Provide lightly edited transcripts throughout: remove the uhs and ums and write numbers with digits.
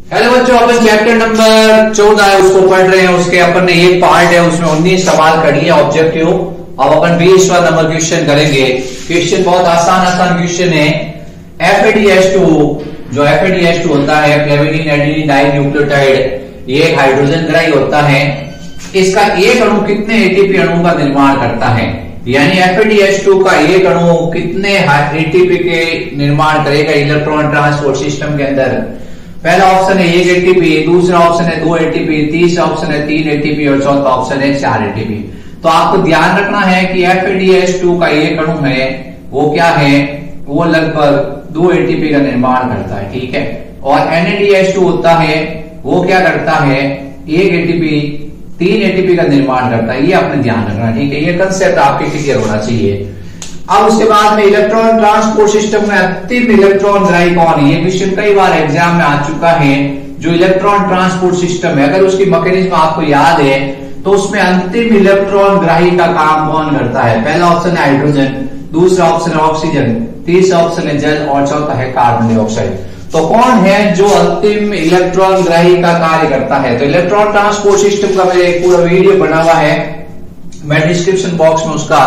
Hello बच्चों, अपन chapter number 14 है उसको पढ़ रहे हैं। उसके अपन ने एक पार्ट है, उसमें 19 सवाल कर लिए ऑब्जेक्टिव। अब अपन 20वां नंबर क्वेश्चन करेंगे। क्वेश्चन बहुत आसान क्वेश्चन है। FADH2 जो FADH2 होता है, फ्लेविनिन एडेनिन डाइन्यूक्लियोटाइड, ये एक हाइड्रोजन ग्राही होता है। इसका एक अणु कितने एटीपी अणु का निर्माण करता है? यानी FADH2 का एक अणु कितने एटीपी के निर्माण करेगा इलेक्ट्रॉन ट्रांसपोर्ट सिस्टम के अंदर? पहला ऑप्शन है 1 एटीपी, दूसरा ऑप्शन है 2 एटीपी, तीसरा ऑप्शन है 3 एटीपी और चौथा ऑप्शन है 4 एटीपी। तो आपको ध्यान रखना है कि FADH2 का एक अणु है वो क्या है, वो लगभग 2 एटीपी का निर्माण करता है, ठीक है। और NADH2 होता है वो क्या करता है, 1 एटीपी 3 एटीपी का निर्माण करता है। ये आपने ध्यान रखना, ठीक है। ये कंसेप्ट आपके क्लियर होना चाहिए। अब उसके बाद में इलेक्ट्रॉन ट्रांसपोर्ट सिस्टम में अंतिम इलेक्ट्रॉन ग्राही कौन है? ये क्वेश्चन कई बार एग्जाम में आ चुका है। जो इलेक्ट्रॉन ट्रांसपोर्ट सिस्टम है, अगर उसकी मैकेनिज्म आपको याद है तो उसमें अंतिम इलेक्ट्रॉन ग्राही का काम कौन करता है? पहला ऑप्शन है हाइड्रोजन, दूसरा ऑप्शन है ऑक्सीजन, तीसरा ऑप्शन है जल और चौथा है कार्बन डाइऑक्साइड। तो कौन है जो अंतिम इलेक्ट्रॉन ग्राही का कार्य करता है? तो इलेक्ट्रॉन ट्रांसपोर्ट सिस्टम का मेरा एक पूरा वीडियो बना हुआ है, मैं डिस्क्रिप्शन बॉक्स में उसका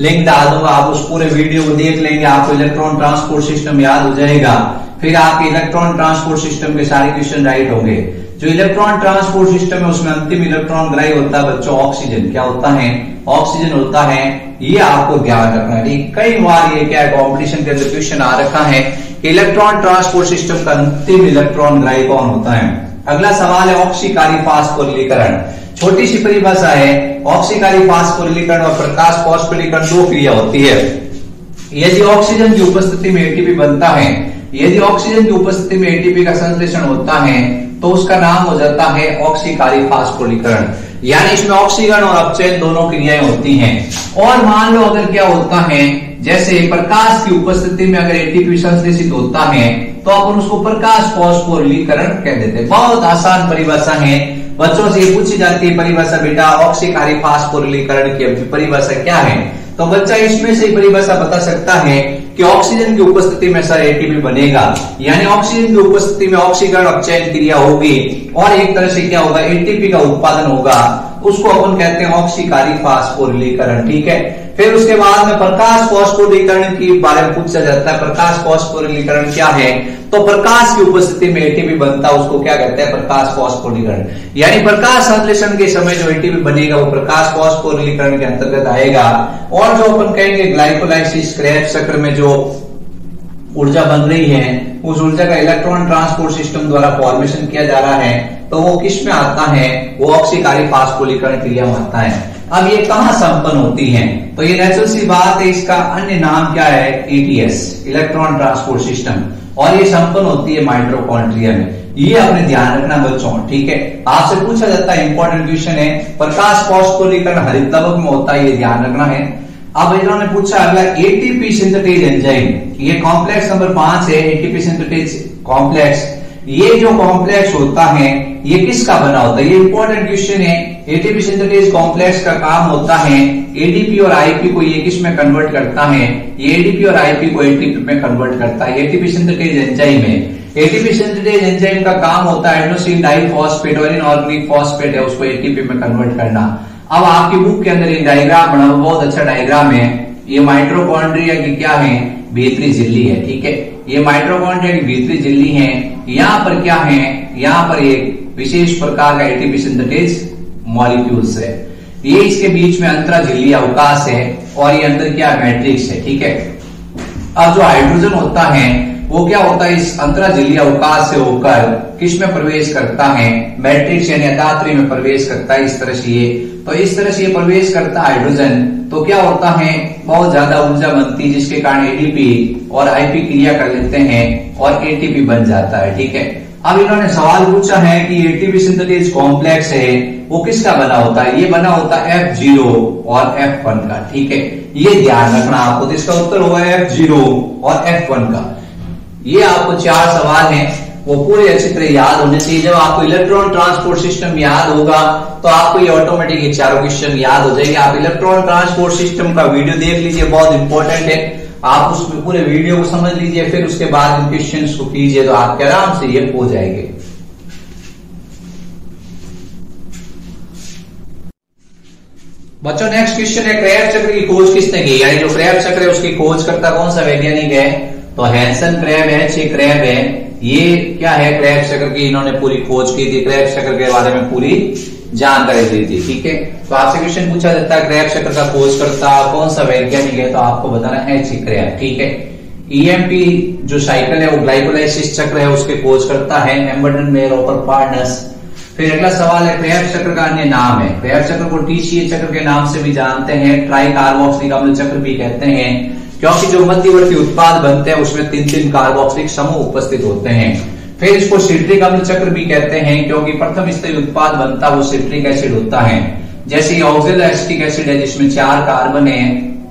लिंक डाल दूंगा। आप उस पूरे वीडियो को देख लेंगे, आपको इलेक्ट्रॉन ट्रांसपोर्ट सिस्टम याद हो जाएगा। फिर आपके इलेक्ट्रॉन ट्रांसपोर्ट सिस्टम के सारे क्वेश्चन राइट होंगे। जो इलेक्ट्रॉन ट्रांसपोर्ट सिस्टम है उसमें अंतिम इलेक्ट्रॉन ग्राही होता है बच्चों ऑक्सीजन। क्या होता है? ऑक्सीजन होता है। ये आपको ध्यान रखना है। कई बार ये क्या है, कॉम्पिटिशन के अंदर क्वेश्चन आ रखा है कि इलेक्ट्रॉन ट्रांसपोर्ट सिस्टम का अंतिम इलेक्ट्रॉन ग्राही कौन होता है। अगला सवाल है ऑक्सीकारी फास्फोरिलीकरण। छोटी सी परिभाषा है, ऑक्सीकारी फास्फोरिलीकरण और प्रकाश फास्फोरिलीकरण 2 क्रिया होती है। यदि ऑक्सीजन की उपस्थिति में एटीपी बनता है, यदि ऑक्सीजन की उपस्थिति में एटीपी का संश्लेषण होता है तो उसका नाम हो जाता है ऑक्सीकारी फास्फोरिलीकरण। यानी इसमें ऑक्सीकरण और अपचयन दोनों क्रियाएं होती हैं। और मान लो अगर क्या होता है, जैसे प्रकाश की उपस्थिति में अगर एटीपी संश्लेषित होता है तो अपन उसको प्रकाश फास्फोरिलीकरण कह देते हैं। बहुत आसान परिभाषा है, बच्चों से ये पूछी जाती है परिभाषा, बेटा ऑक्सीकारी फास्फोरिलीकरण की परिभाषा क्या है? तो बच्चा इसमें से परिभाषा बता सकता है कि ऑक्सीजन की उपस्थिति में सर एटीपी बनेगा, यानी ऑक्सीजन की उपस्थिति में ऑक्सीकरण अपचयन क्रिया होगी और एक तरह से क्या होगा, एटीपी का उत्पादन होगा। उसको अपन कहते हैं ऑक्सीकारी फास्फोरिलीकरण, ठीक है। फिर उसके बाद में प्रकाश फास्फोरिलीकरण के बारे में पूछा जाता है। प्रकाश फास्फोरिलीकरण क्या है? तो प्रकाश की उपस्थिति में एटीपी बनता है, उसको क्या कहते हैं, प्रकाश फास्फोरिलीकरण। यानी प्रकाश संश्लेषण के समय जो एटीपी बनेगा वो प्रकाश फास्फोरिलीकरण के अंतर्गत आएगा। और जो अपन कहेंगे ग्लाइकोलाइसिस क्रैब्स चक्र में जो ऊर्जा बन रही है, उस ऊर्जा का इलेक्ट्रॉन ट्रांसपोर्ट सिस्टम द्वारा फॉर्मेशन किया जा रहा है, तो वो किस में आता है? वो ऑक्सीकारी फास्फोरिलीकरण क्रिया में आता है। अब ये कहां संपन्न होती है? तो ये नेचुरल सी बात है, इसका अन्य नाम क्या है? ETS, electron transport system. और ये संपन्न होती है माइटोकॉन्ड्रिया में। ये आपने ध्यान रखना बच्चों, ठीक है। आपसे पूछा जाता है, इंपॉर्टेंट क्वेश्चन है, प्रकाश फास्फोरिलीकरण हरित लवक में होता है, ये ध्यान रखना है। अब इन्होंने पूछा अगला एटीपी सिंथेटेज एंजाइम, ये कॉम्प्लेक्स नंबर 5 है, एटीपी सिंथेटेज कॉम्प्लेक्स। ये जो कॉम्प्लेक्स होता है ये किसका बना होता है? ये इंपॉर्टेंट क्वेश्चन है। एटीपी सिंथेटेज कॉम्प्लेक्स का काम होता है एडीपी और आईपी को ये किस में कन्वर्ट करता है? ये एडीपी और आईपी को एटीपी में कन्वर्ट करता है। एटीपी सिंथेटेज एंजाइम है। एटीपी सिंथेटेज एंजाइम का काम होता है एडेनोसिन डाइफॉस्फेट और इनऑर्गेनिक फॉस्फेट है उसको एटीपी में कन्वर्ट करना। अब आपकी बुक के अंदर एक डायग्राम बना, बहुत अच्छा डायग्राम है। ये माइटोकॉन्ड्रिया की क्या है? भीतरी झिल्ली है, ठीक है। ये माइटोकॉन्ड्रिया की भीतरी झिल्ली है। यहाँ पर क्या है? यहाँ पर एक विशेष प्रकार का एटीपी सिंथेटेज मॉलिक्यूल्स है। ये इसके बीच में अंतरा झिल्ली अवकाश है और ये अंदर क्या मैट्रिक्स है, ठीक है। अब जो हाइड्रोजन होता है वो क्या होता है, इस अंतरा झिल्ली अवकाश से होकर किस में प्रवेश करता है? मैट्रिक्स यानी अतात्री में प्रवेश करता है। इस तरह से ये, तो इस तरह से ये प्रवेश करता है हाइड्रोजन, तो क्या होता है, बहुत ज्यादा ऊर्जा बनती है जिसके कारण एडीपी और आईपी क्रिया कर लेते हैं और एटीपी बन जाता है, ठीक है। अब इन्होंने सवाल पूछा है कि एटीपी सिंथेटेज कॉम्प्लेक्स है वो किसका बना होता है? ये बना होता है F0 और F1 का, ठीक है। ये ध्यान रखना आपको, तो इसका उत्तर होगा F0 और F1 का। ये आपको 4 सवाल हैं, वो पूरे अच्छी तरह याद होने चाहिए। जब आपको इलेक्ट्रॉन ट्रांसपोर्ट सिस्टम याद होगा तो आपको ये ऑटोमेटिक ये 4 क्वेश्चन याद हो जाएंगे। आप इलेक्ट्रॉन ट्रांसपोर्ट सिस्टम का वीडियो देख लीजिए, बहुत इंपॉर्टेंट है। आप उसमें पूरे वीडियो को समझ लीजिए, फिर उसके बाद इन क्वेश्चंस को कीजिए तो आपके आराम से ये हो जाएंगे। बच्चों नेक्स्ट क्वेश्चन है, क्रेब्स चक्र की खोज किसने की? यानी जो क्रेब्स चक्र है उसकी खोज करता कौन सा वैज्ञानिक है? तो हैंसन क्रैब है, चे क्रैब है। ये क्या है, क्रेब्स चक्र की इन्होंने पूरी खोज की थी, क्रेब्स चक्र के बारे में पूरी जानकारी दी थी। ठीक है, तो आपसे क्वेश्चन पूछा जाता है क्रेब्स चक्र का खोज करता कौन सा वैज्ञानिक है, तो आपको बताना है चे क्रैब। ठीक है, ईएमपी जो साइकिल है वो ग्लाइकोलाइसिस चक्र है उसके खोज करता है एम्बर्टन मेयर ओपर पार्टनर्स। फिर अगला सवाल है, क्रेब्स चक्र का अन्य नाम है। क्रेब्स चक्र को टीसीए चक्र के नाम से भी जानते हैं, ट्राई कार्बोक्सिलिक अम्ल चक्र भी कहते हैं, क्योंकि जो मध्यवर्ती उत्पाद बनते हैं उसमें 3-3 कार्बोक्सिलिक समूह उपस्थित होते हैं। फिर इसको सिट्रिक अम्ल चक्र भी कहते हैं, क्योंकि प्रथम स्तरीय उत्पाद बनता वो सिट्रिक एसिड होता है। जैसे ऑक्सिल एसिटिक एसिड है जिसमें 4 कार्बन है,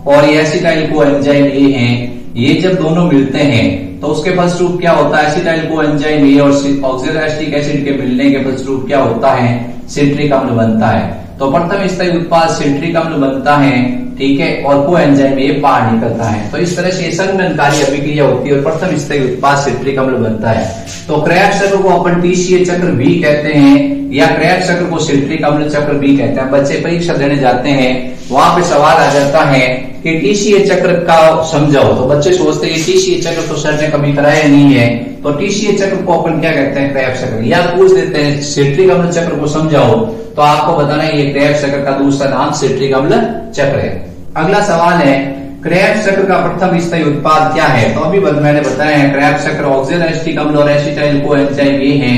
और ये एसिटाइल कोएंजाइम ए है, ये जब दोनों मिलते हैं तो उसके फलस्वरूप क्या होता है, एसिटाइल कोएंजाइम ए और ऑक्सिल एसिटिक एसिड के मिलने के फलस्वरूप क्या होता है, सिट्रिक अम्ल बनता है। तो प्रथम स्तरीय उत्पाद सिट्रिक अम्ल बनता है, ठीक है, और कोएंजाइम ए बाहर निकलता है। तो इस तरह से संघननकारी अभिक्रिया होती है और प्रथम स्तरीय उत्पाद सिट्रिक अम्ल बनता है। तो क्रेब्स चक्र को अपन टीसीए चक्र भी कहते हैं, या क्रेब्स चक्र को सिट्रिक अम्ल चक्र भी कहते हैं। बच्चे परीक्षा देने जाते हैं, वहां पे सवाल आ जाता है कि टीसीए चक्र का समझाओ, तो बच्चे सोचते हैं टीसीए चक्र तो सर ने कभी कराया नहीं है, तो टीसीए चक्र को अपन क्या कहते हैं, क्रेब्स चक्र। या पूछ देते हैं सिट्रिक अम्ल चक्र को समझाओ, तो आपको बताना है ये क्रेब्स चक्र का दूसरा नाम सिट्रिक अम्ल चक्र है। अगला सवाल है, क्रेब्स चक्र का प्रथम स्तरीय उत्पाद क्या है? तो अभी मैंने बताया है क्रेब्स चक्र ऑक्सिल एसिटिक अम्ल और एसिटाइल कोएंजाइम ए है,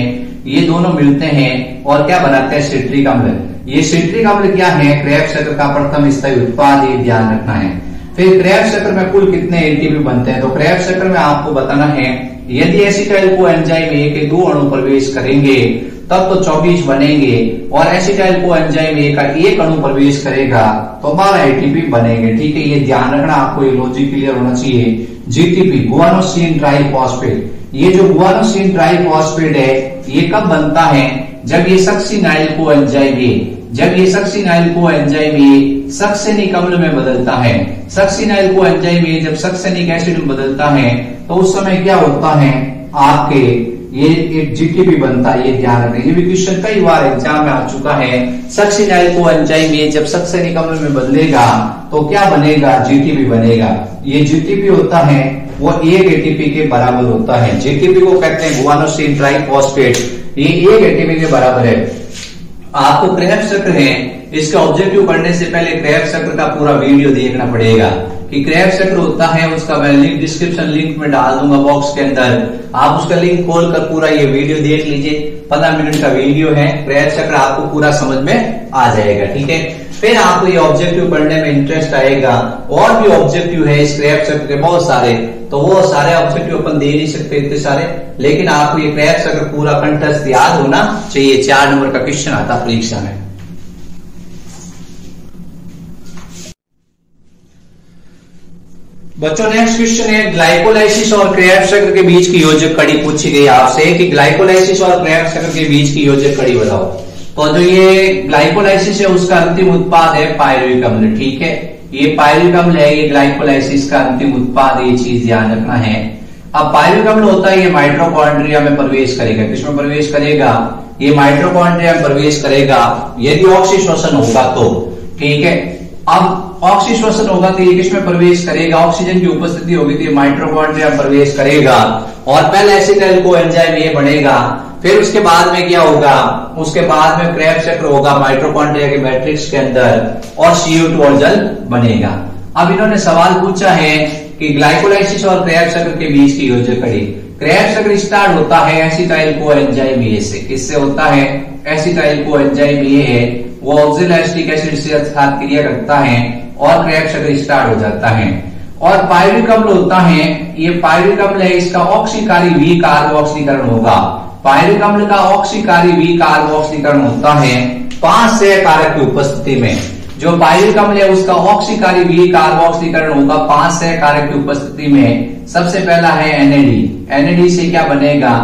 ये दोनों मिलते हैं और क्या बनाते हैं, सिट्रिक अम्ल। ये सिट्रिक अम्ल क्या है, क्रेब्स चक्र का प्रथम स्तरीय उत्पाद, ये ध्यान रखना है। फिर क्रेब्स चक्र में कुल कितने एटीपी बनते हैं? तो क्रेब्स चक्र में आपको बताना है, यदि एसिटाइल कोएंजाइम ए के 2 अणु प्रवेश करेंगे तब तो 24 बनेंगे, और एसिटाइल कोएंजाइम ए का 1 अणु प्रवेश करेगा तो 12 एटीपी बनेंगे। ठीक है, ये ध्यान रखना, आपको ये लॉजिक क्लियर होना चाहिए। जीटीपी गुआनोसिन ट्राइफॉस्फेट, ये जो गुआनोसिन ट्राइफॉस्फेट है ये कब बनता है, जब ये सक्सिनाइल कोएंजाइम ए, जब ये सक्सिनाइल कोएंजाइम ए सक्सेनिक अम्ल में बदलता है। सक्सिनाइल कोएंजाइम ए जब सक्सेनिक एसिड में बदलता है तो उस समय क्या होता है, आपके ये एक जीटीपी बनता है, ये ध्यान रखें। ये भी क्वेश्चन कई बार एग्जाम में आ चुका है। सक्सिनाइल कोएंजाइम ए जब सक्सेनिक अम्ल में बदलेगा तो क्या बनेगा, जीटीपी बनेगा। ये जीटीपी होता है वो 1 एटीपी के बराबर होता है। जीटीपी को कहते हैं गुआनोसिन ट्राइफॉस्फेट, ये 1 एटीपी के बराबर है। आपको क्रेब्स चक्र है, इसका ऑब्जेक्टिव पढ़ने से पहले क्रेब्स चक्र का पूरा वीडियो देखना पड़ेगा कि क्रेब्स चक्र होता है, उसका मैं लिंक डिस्क्रिप्शन लिंक में डाल दूंगा बॉक्स के अंदर, आप उसका लिंक खोलकर पूरा ये वीडियो देख लीजिए। 15 मिनट का वीडियो है, क्रेब्स चक्र आपको पूरा समझ में आ जाएगा। ठीक है, फिर आपको ये ऑब्जेक्टिव पढ़ने में इंटरेस्ट आएगा। और भी ऑब्जेक्टिव है इस क्रेब्स चक्र के बहुत सारे, तो वो सारे ऑब्जेक्टिव अपन दे नहीं सकते इतने सारे, लेकिन आपको ये क्रेब्स चक्र पूरा कंठस्थ याद होना चाहिए। 4 नंबर का क्वेश्चन आता परीक्षा में। बच्चों नेक्स्ट क्वेश्चन है, ग्लाइकोलाइसिस और क्रेब्स चक्र के बीच की योजक कड़ी पूछी गई आपसे कि ग्लाइकोलाइसिस और क्रेब्स चक्र के बीच की योजक कड़ी बताओ। तो जो ये ग्लाइकोलाइसिस है उसका अंतिम उत्पाद है पायरुविक अम्ल। ठीक है, ये पायरुविक अम्ल है, ये ग्लाइकोलाइसिस का अंतिम उत्पाद, ये चीज ध्यान रखना है। अब पायरुविक अम्ल होता है ये माइटोकॉन्ड्रिया में प्रवेश करेगा। किसमें प्रवेश करेगा, ये माइटोकॉन्ड्रिया में प्रवेश करेगा यदि ऑक्सीश्वसन होगा तो। ठीक है, अब ऑक्सीश्वसन होगा तो ये किसमें प्रवेश करेगा, ऑक्सीजन की उपस्थिति होगी तो ये माइटोकॉन्ड्रिया में प्रवेश करेगा और पहले एसिटाइल कोएंजाइम ए बनेगा। फिर उसके बाद में क्या होगा, उसके बाद में क्रेब्स चक्र होगा माइटोकॉन्ड्रिया के मैट्रिक्स के अंदर और CO2 और जल बनेगा। अब इन्होंने सवाल पूछा है कि ग्लाइकोलाइसिस और क्रेब्स चक्र के बीच की योजक कड़ी। क्रेब्स चक्र स्टार्ट होता है एसिटाइल कोएंजाइम ए से। किससे होता है, एसिटाइल कोएंजाइम ए है, वो ऑक्सिल एसिटिक एसिड से साथ क्रिया करता है और क्रेब्स चक्र स्टार्ट हो जाता है। और पायरुविक अम्ल होता है, ये पायरुविक अम्ल है, इसका ऑक्सीकारी वी कार्बोक्सीकरण होगा। पायरुविक अम्ल का ऑक्सीकारी वी कार्बोक्सीकरण होता है 5 सहकारक की उपस्थिति में। जो पायरुविक अम्ल है उसका ऑक्सीकारी वी कार्बोक्सीकरण होगा 5 सहकारक की उपस्थिति में। सबसे पहला है NAD, NAD से क्या बनेगा,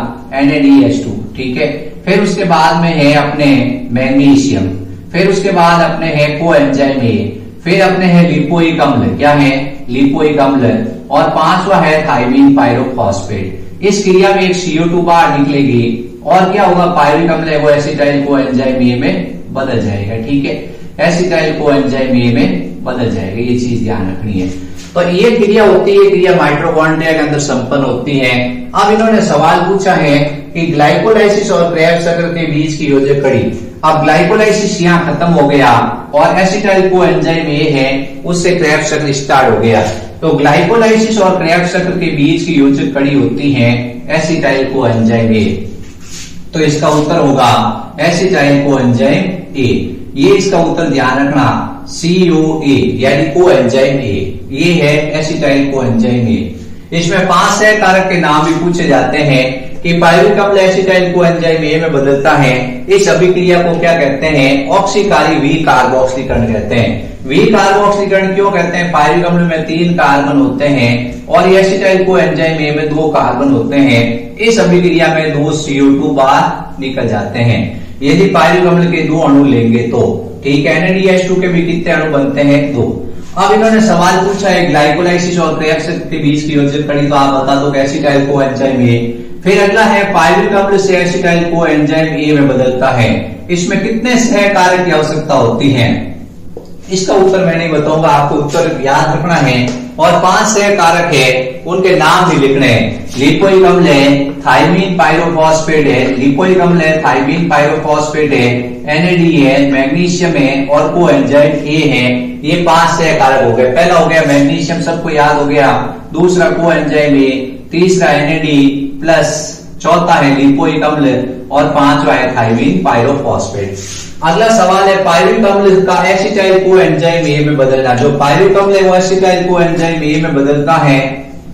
NADH2। ठीक है, फिर उसके बाद में है अपने मैग्नीशियम, फिर उसके बाद अपने है कोएंजाइम ए, फिर अपने है लिपोइक अम्ल, क्या है, लिपोइक अम्ल, और 5वां है थाइमीन पायरोफॉस्फेट। इस क्रिया में एक CO2 बाहर निकलेगी और क्या होगा, पायरुविक अम्ल है वो एसिटाइल कोएंजाइम ए में बदल जाएगा। ठीक है, एसिटाइल कोएंजाइम ए में बदल जाएगा। ये चीज ध्यान रखनी है। तो ये क्रिया होती है, क्रिया माइटोकॉन्ड्रिया के अंदर संपन्न होती है। अब इन्होंने सवाल पूछा है कि ग्लाइकोलाइसिस और क्रेब्स चक्र के बीच की योजक कड़ी। अब ग्लाइकोलाइसिस यहाँ खत्म हो गया और एसिटाइल कोएंजाइम ए है, उससे क्रेब्स चक्र स्टार्ट हो गया। तो ग्लाइकोलाइसिस और क्रेब्स चक्र के बीच की योजक कड़ी होती है एसिटाइल कोएंजाइम ए। तो इसका उत्तर होगा एसिटाइल कोएंजाइम ए। ये इसका उत्तर ध्यान रखना, CoA यानी कोएंजाइम ए, ये है एसिटाइल कोएंजाइम ए। इसमें 5 सहकारक के नाम भी पूछे जाते हैं कि पायरुविक अम्ल एसिटाइल कोएंजाइम ए में बदलता है। इस अभिक्रिया को क्या कहते हैं? ऑक्सीकारी वी कार्बोक्सीकरण कहते हैं। वी कार्बोक्सीकरण क्यों कहते हैं? पायरुविक अम्ल में 3 कार्बन होते हैं और एसिटाइल कोएंजाइम ए में 2 कार्बन होते हैं। इस अभिक्रिया में 2 CO2 बाहर निकल जाते हैं। यदि पायरुविक अम्ल के 2 अणु लेंगे तो ठीक है, NADH2 के भी कितने अणु बनते हैं? 2। अब इन्होंने सवाल पूछा है ग्लाइकोलाइसिस और क्रेब्स के बीच की योजक कड़ी, तो आप बता दो एसिटाइल कोएंजाइम ए। फिर अगला है पायरुविक अम्ल से एसिटाइल कोएंजाइम ए में बदलता है, इसमें कितने सहकारक की आवश्यकता होती है? इसका उत्तर मैं नहीं बताऊंगा, आपको उत्तर याद रखना है। और 5 सहकारक है, उनके नाम भी लिखने हैं। लिपोइक अम्ल है, थाइमीन पायरोफॉस्फेट है, लिपोइक अम्ल है, थाइमीन पायरोफॉस्फेट है, NAD है, मैग्नीशियम है और कोएंजाइम ए है। ये 5 सहकारक हो गए। पहला हो गया मैग्नीशियम, सबको याद हो गया। दूसरा कोएंजाइम ए, तीसरा NAD प्लस, चौथा है लिपोइक अम्ल और 5वां है थाइमीन पायरोफॉस्फेट। अगला सवाल है पायरुविक अम्ल का एसिटाइल कोएंजाइम ए में बदलना। जो पायरुविक अम्ल है वो एसिटाइल कोएंजाइम ए में बदलता है।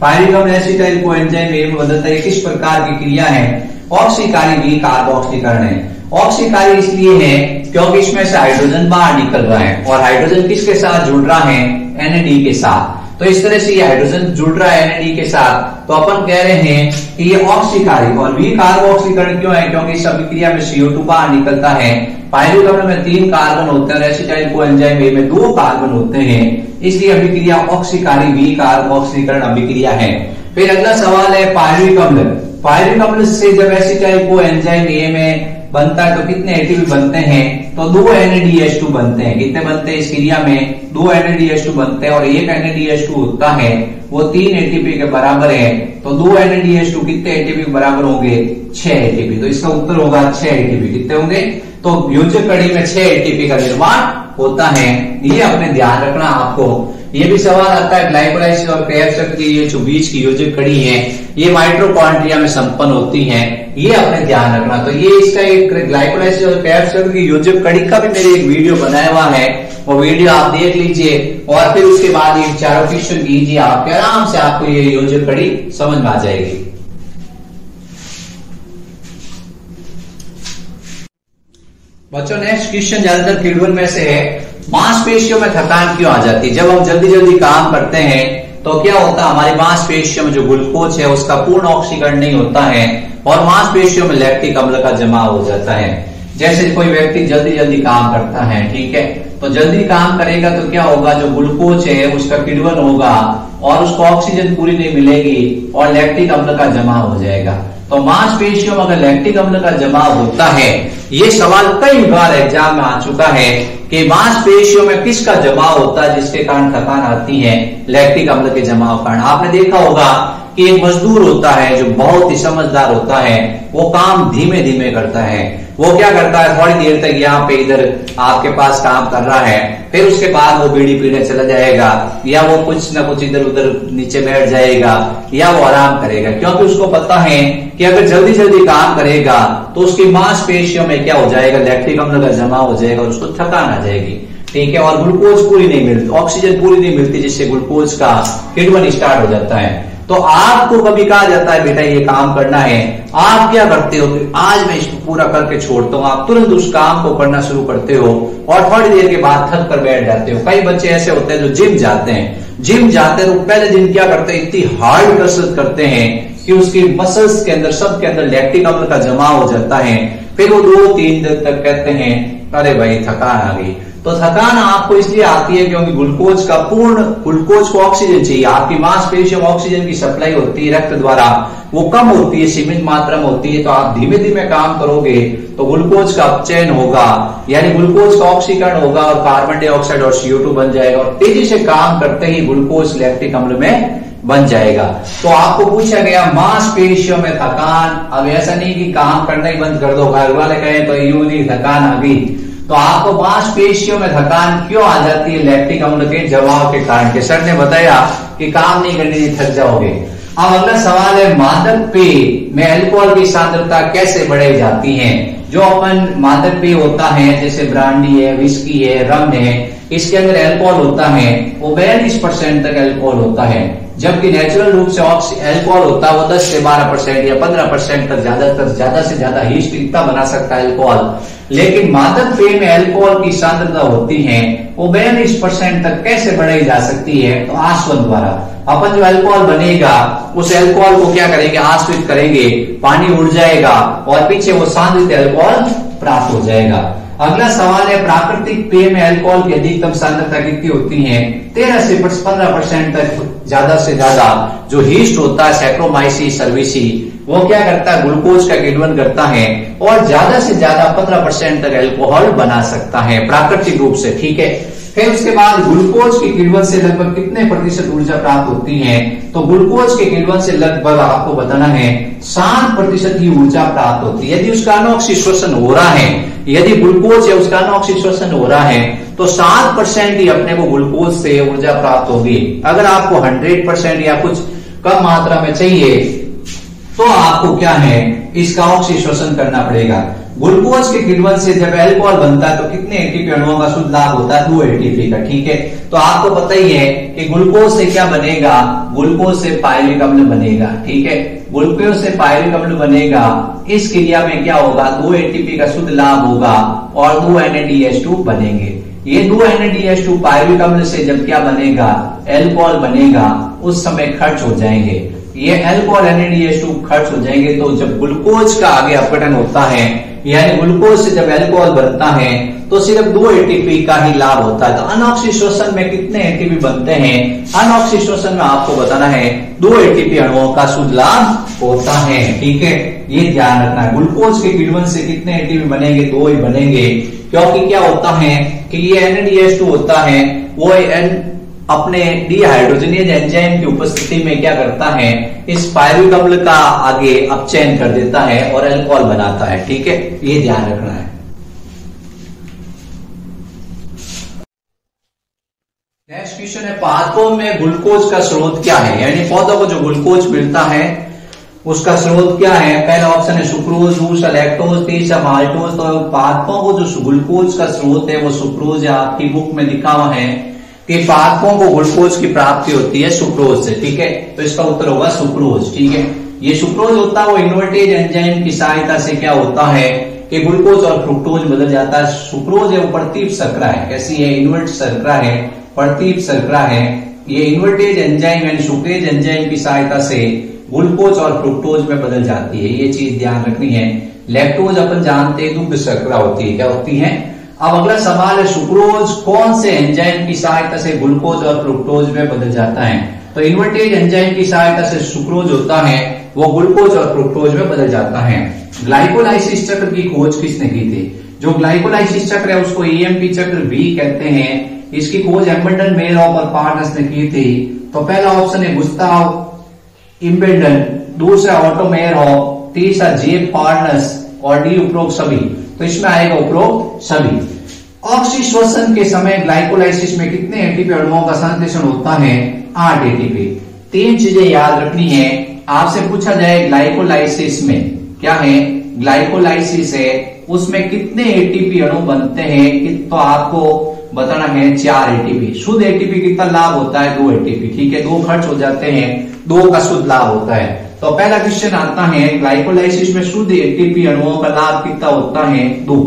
पायरुविक अम्ल एसिटाइल कोएंजाइम ए में बदलता है, किस प्रकार की क्रिया है? ऑक्सीकारी वी कार्बोक्सीकरण है। ऑक्सीकारी इसलिए है क्योंकि इसमें से हाइड्रोजन बाहर निकल रहा है और हाइड्रोजन किसके साथ जुड़ रहा है? NAD के साथ। तो इस तरह से ये हाइड्रोजन जुड़ रहा है NAD के साथ, तो अपन कह रहे हैं कि ये ऑक्सीकारी। और वी कार्बोक्सीकरण क्यों है? क्योंकि इस अभिक्रिया में CO2 बाहर निकलता है। पायरुविक अम्ल में 3 कार्बन होते हैं और एसिटाइल कोएंजाइम ए में 2 कार्बन होते हैं, इसलिए अभिक्रिया ऑक्सीकारी वी कार्बोक्सीकरण अभिक्रिया है। फिर अगला सवाल है पायरुविक अम्ल। पायरुविक अम्ल से जब एसिटाइल कोएंजाइम ए में बनता है तो कितने एटीपी बनते हैं? तो 2 NADH2 बनते हैं। कितने बनते हैं इस क्रिया में? 2 NADH2 बनते हैं और एक NADH2 होता है वो 3 ATP के बराबर है। तो 2 NADH2 कितने ATP के बराबर होंगे? 6 ATP। तो इसका उत्तर होगा 6 ATP। कितने होंगे? तो योजक कड़ी में 6 ATP का निर्माण होता है। ये अपने ध्यान रखना आपको। ये भी सवाल आता है ग्लाइकोलाइसिस और क्रेब्स चक्र की ये जो बीच की योजक कड़ी है ये माइटोकॉन्ड्रिया में संपन्न होती है, ये अपने ध्यान रखना। तो ये इसका एक ग्लाइकोलाइसिस और क्रेब्स चक्र की योजक कड़ी का भी मेरे एक वीडियो बनाया हुआ है, वो वीडियो आप देख लीजिए और फिर उसके बाद ये चारों क्वेश्चन कीजिए, आपके आराम से आपको ये योजक कड़ी समझ में आ जाएगी। बच्चों नेक्स्ट क्वेश्चन ज्यादातर किडवन में से है, मांसपेशियों में थकान क्यों आ जाती है? जब हम जल्दी जल्दी काम करते हैं तो क्या होता है, हमारी मांसपेशियों में जो ग्लूकोज है उसका पूर्ण ऑक्सीकरण नहीं होता है और मांसपेशियों में लैक्टिक अम्ल का जमाव हो जाता है। जैसे कोई व्यक्ति जल्दी जल्दी काम करता है, ठीक है, तो जल्दी काम करेगा तो क्या होगा, जो ग्लूकोज है उसका किण्वन होगा और उसको ऑक्सीजन पूरी नहीं मिलेगी और लैक्टिक अम्ल का जमाव हो जाएगा। तो मांसपेशियों में अगर लैक्टिक अम्ल का जमाव होता है, ये सवाल कई बार एग्जाम में आ चुका है कि मांसपेशियों में किसका जमाव होता है जिसके कारण थकान आती है? लैक्टिक अम्ल के जमाव कारण। आपने देखा होगा कि एक मजदूर होता है जो बहुत ही समझदार होता है, वो काम धीमे धीमे करता है। वो क्या करता है, थोड़ी देर तक यहाँ पे इधर आपके पास काम कर रहा है, फिर उसके बाद वो बीड़ी पीने चला जाएगा या वो कुछ ना कुछ इधर उधर नीचे बैठ जाएगा या वो आराम करेगा, क्योंकि उसको पता है कि अगर जल्दी जल्दी काम करेगा तो उसकी मांसपेशियों में क्या हो जाएगा, लैक्टिक अम्ल का जमा हो जाएगा और उसको थकान आ जाएगी, ठीक है, और ग्लूकोज पूरी नहीं मिलती, ऑक्सीजन पूरी नहीं मिलती, जिससे ग्लूकोज का किण्वन स्टार्ट हो जाता है। तो आपको कभी कहा जाता है बेटा ये काम करना है, आप क्या करते हो, आज मैं इसको पूरा करके छोड़ता हूँ, आप तुरंत उस काम को करना शुरू करते हो और थोड़ी देर के बाद थक कर बैठ जाते हो। कई बच्चे ऐसे होते हैं जो जिम जाते हैं तो पहले दिन क्या करते हैं, इतनी हार्ड कसरत करते हैं कि उसकी मसल्स के अंदर सबके अंदर लैक्टिक अम्ल का जमा हो जाता है। फिर वो 2-3 दिन तक कहते हैं अरे भाई थकान आ गई। तो थकान आपको इसलिए आती है क्योंकि ग्लूकोज को ऑक्सीजन चाहिए। आपकी मांसपेशियों में ऑक्सीजन की सप्लाई होती है रक्त द्वारा, वो कम होती है, सीमित मात्रा में होती है। तो आप धीमे धीमे काम करोगे तो ग्लूकोज का अपचयन होगा, यानी ग्लूकोज का ऑक्सीकरण होगा और कार्बन डाइऑक्साइड और CO2 बन जाएगा और तेजी से काम करते ही ग्लूकोज लैक्टिक अम्ल में बन जाएगा। तो आपको पूछा गया मांसपेशियों में थकान। अब ऐसा नहीं कि काम करना ही बंद कर दो, घर वाले कहें तो यूं नहीं थकान आ गई, तो आपको मांसपेशियों में थकान क्यों आ जाती है? लैक्टिक अम्ल के जमाव के कारण। के सर ने बताया कि काम नहीं करने से थक जाओगे। अब अगला सवाल है मादक पेय में अल्कोहल की सांद्रता कैसे बढ़ाई जाती है? जो अपन मादक पेय होता है जैसे ब्रांडी है, विस्की है, रम है, इसके अंदर अल्कोहल होता है वो 42% तक अल्कोहल होता है, जबकि नेचुरल रूप से अल्कोहल होता है वो 10 से 12% या 15% तक ज्यादा से ज्यादा हीस्ट इतना बना सकता है अल्कोहल। लेकिन मादक पेय में अल्कोहल की सांद्रता होती है वो 42% तक कैसे बढ़ाई जा सकती है? तो आसवन द्वारा। अपन जो अल्कोहल बनेगा उस अल्कोहल को क्या करेंगे? आश्रित करेंगे, पानी उड़ जाएगा और पीछे वो सांद्रित अल्कोहल प्राप्त हो जाएगा। अगला सवाल है प्राकृतिक पेय में अल्कोहल की अधिकतम सांद्रता कितनी होती है? 13 से 15% तक ज्यादा से ज्यादा जो हीस्ट होता है सैक्रोमाइसिस सर्विसी वो क्या करता है? ग्लूकोज का किण्वन करता है और ज्यादा से ज्यादा 15% तक अल्कोहल बना सकता है प्राकृतिक रूप से। ठीक है, फिर उसके बाद ग्लूकोज के किण्वन से लगभग कितने प्रतिशत ऊर्जा प्राप्त होती है? तो ग्लूकोज के किण्वन से लगभग आपको बताना है 60% की ऊर्जा प्राप्त होती है। यदि उसका अनॉक्सिक श्वसन हो रहा है, यदि ग्लूकोज है उसका अनॉक्सिक श्वसन हो रहा है तो 60% ही अपने को ग्लूकोज से ऊर्जा प्राप्त होगी। अगर आपको 100% या कुछ कम मात्रा में चाहिए तो आपको क्या है? इसका ऑक्सीजन श्वसन करना पड़ेगा। ग्लूकोज के किण्वन से जब अल्कोहल बनता है तो कितने एटीपी अणुओं का शुद्ध लाभ होता है? 2 एटीपी का। ठीक है, तो आपको पता ही है कि ग्लूकोज से क्या बनेगा? ग्लूकोज से पायरिक अम्ल बनेगा। ठीक है, ग्लूकोज से पायरिक अम्ल बनेगा, इस क्रिया में क्या होगा? 2 एटीपी का शुद्ध लाभ होगा और 2 NADH2 बनेंगे। ये 2 NADH2 पायरिक अम्ल से जब क्या बनेगा? अल्कोहल बनेगा, उस समय खर्च हो जाएंगे। ये अल्कोहल NADH2 खर्च हो जाएंगे तो जब ग्लूकोज का आगे अपघटन होता है, यानी ग्लूकोज से जब अल्कोहल बनता है तो सिर्फ 2 एटीपी का ही लाभ होता है। तो अनऑक्सिक श्वसन में कितने एटीपी बनते हैं? अनऑक्सिक श्वसन में आपको बताना है 2 एटीपी अणुओं का शुद्ध लाभ होता है। ठीक है, ये ध्यान रखना है। ग्लूकोज के किण्वन से कितने एटीपी बनेंगे? 2 ही बनेंगे, क्योंकि क्या होता है कि ये NADH2 होता है वो अपने डीहाइड्रोजनेज एंजाइम की उपस्थिति में क्या करता है? इस पायरिक अम्ल का आगे अपचयन कर देता है और अल्कोहल बनाता है। ठीक है, ये ध्यान रखना है। नेक्स्ट क्वेश्चन है पादपों में ग्लूकोज का स्रोत क्या है? यानी पौधों को जो ग्लूकोज मिलता है उसका स्रोत क्या है? पहला ऑप्शन है सुक्रोज, दूसरा लैक्टोज, तीसरा माल्टोज। तो पादपों को जो ग्लूकोज का स्रोत है वो सुक्रोज है। आपकी बुक में लिखा हुआ है कि पादपों को ग्लूकोज की प्राप्ति होती है सुक्रोज से। ठीक है, तो इसका उत्तर होगा सुक्रोज। ठीक है, ये सुक्रोज होता है वो इन्वर्टेज एंजाइम की सहायता से क्या होता है कि ग्लूकोज और फ्रुक्टोज बदल जाता है। सुक्रोज है वो प्रतीप शर्करा है। कैसी है? इन्वर्ट शर्करा है, प्रतीप शर्करा है। ये इन्वर्टेज एंजाइम यानी सुक्रेज एंजाइम की सहायता से ग्लूकोज और फ्रुक्टोज में बदल जाती है। ये चीज ध्यान रखनी है। लैक्टोज अपन जानते हैं दुग्ध शर्करा होती है। क्या होती है? अब अगला सवाल है सुक्रोज कौन से एंजाइम की सहायता से ग्लूकोज और फ्रुक्टोज में बदल जाता है? तो इन्वर्टेज एंजाइम की सहायता से सुक्रोज होता है वो ग्लूकोज और फ्रुक्टोज में बदल जाता है। ग्लाइकोलाइसिस चक्र की खोज किसने की थी? जो ग्लाइकोलाइसिस चक्र है उसको EMP चक्र भी कहते हैं। इसकी खोज एम्बेडन, मेयरहॉफ और पार्टनर्स ने की थी। तो पहला ऑप्शन है गुस्ताव एम्बेडन, दूसरा ऑटो मेयरहॉफ, तीसरा जेब पार्टनर्स और डी उपरोक्त सभी। तो इसमें आएगा उपरोक्त सभी। ऑक्सीजन श्वसन के समय ग्लाइकोलाइसिस में कितने एटीपी अणुओं का संश्लेषण होता है? 8 एटीपी। 3 चीजें याद रखनी है। आपसे पूछा जाए ग्लाइकोलाइसिस में क्या है? ग्लाइकोलाइसिस है उसमें कितने एटीपी अणु बनते हैं? तो आपको बताना है 4 एटीपी। शुद्ध एटीपी कितना लाभ होता है? 2 एटीपी। ठीक है, 2 खर्च हो जाते हैं, 2 का शुद्ध लाभ होता है। तो पहला क्वेश्चन आता है ग्लाइकोलाइसिस में शुद्ध एटीपी अणुओं का लाभ कितना होता है? 2।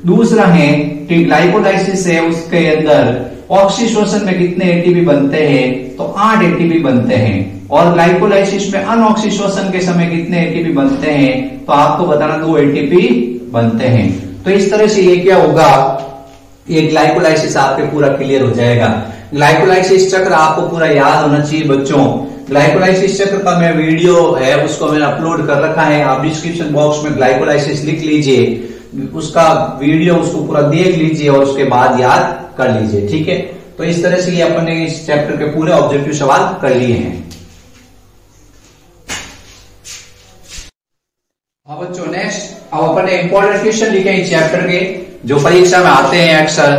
दूसरा है कि ग्लाइकोलाइसिस है उसके अंदर ऑक्सीजन श्वसन में कितने एटीपी बनते हैं? तो 8 एटीपी बनते हैं। और ग्लाइकोलाइसिस में अनऑक्सीजन श्वसन के समय कितने एटीपी बनते हैं? तो आपको बताना 2 एटीपी बनते हैं। तो इस तरह से ये क्या होगा? ये ग्लाइकोलाइसिस आपके पूरा क्लियर हो जाएगा। ग्लाइकोलाइसिस चक्र आपको पूरा याद होना चाहिए बच्चों। ग्लाइकोलाइसिस चक्र का मैं वीडियो है उसको मैंने अपलोड कर रखा है, आप डिस्क्रिप्शन बॉक्स में ग्लाइकोलाइसिस लिख लीजिए, उसका वीडियो उसको पूरा देख लीजिए और उसके बाद याद कर लीजिए, ठीक है। तो इस तरह से ये अपन ने इस चैप्टर के पूरे ऑब्जेक्टिव सवाल कर लिए हैं। अब बच्चों नेक्स्ट अब अपन ने इंपॉर्टेंट क्वेश्चन लिखे इस चैप्टर के जो परीक्षा में आते हैं अक्सर।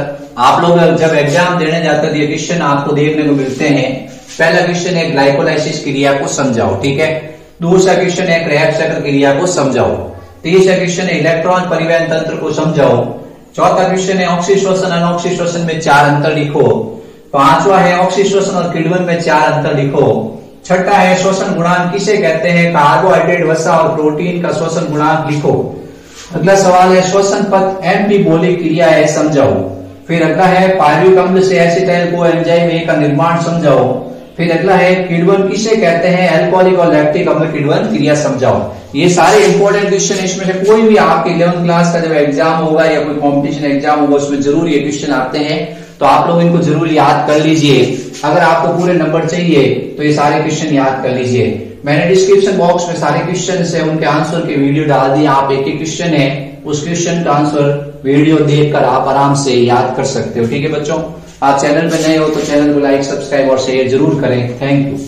आप लोग जब एग्जाम देने जाते हैं ये क्वेश्चन आपको देखने को मिलते हैं। पहला क्वेश्चन है ग्लाइकोलाइसिस क्रिया को समझाओ, ठीक है। दूसरा क्वेश्चन है क्रेब्स चक्र क्रिया को समझाओ। तीसरा क्वेश्चन है इलेक्ट्रॉन परिवहन तंत्र को समझाओ। चौथा क्वेश्चन है ऑक्सीश्वसन अनऑक्सीश्वसन में 4 अंतर लिखो। पांचवा है ऑक्सीश्वसन और किण्वन में 4 अंतर लिखो। छठा है श्वसन गुणांक किसे कहते हैं, कार्बोहाइड्रेट, वसा और प्रोटीन का श्वसन गुणांक लिखो। अगला सवाल है श्वसन पथ एम्फीबोलिक क्रिया है समझाओ। फिर अगला है पायरुविक अम्ल से एसिटाइल को एंजाइम ए का निर्माण समझाओ। फिर अगला है किण्वन किसे कहते हैं, अल्कोहलिक और लैक्टिक अम्ल किण्वन क्रिया समझाओ। ये सारे इंपॉर्टेंट क्वेश्चन, इसमें से कोई भी आपके 11th क्लास का जब एग्जाम होगा या कोई कॉम्पिटिशन एग्जाम होगा उसमें जरूर ये क्वेश्चन आते हैं, तो आप लोग इनको जरूर याद कर लीजिए। अगर आपको पूरे नंबर चाहिए तो ये सारे क्वेश्चन याद कर लीजिए। मैंने डिस्क्रिप्शन बॉक्स में सारे क्वेश्चन है उनके आंसर के वीडियो डाल दिए, आप एक एक क्वेश्चन है उस क्वेश्चन का आंसर वीडियो देखकर आप आराम से याद कर सकते हो, ठीक है बच्चों। आप चैनल पर नए हो तो चैनल को लाइक, सब्सक्राइब और शेयर जरूर करें। Thank you.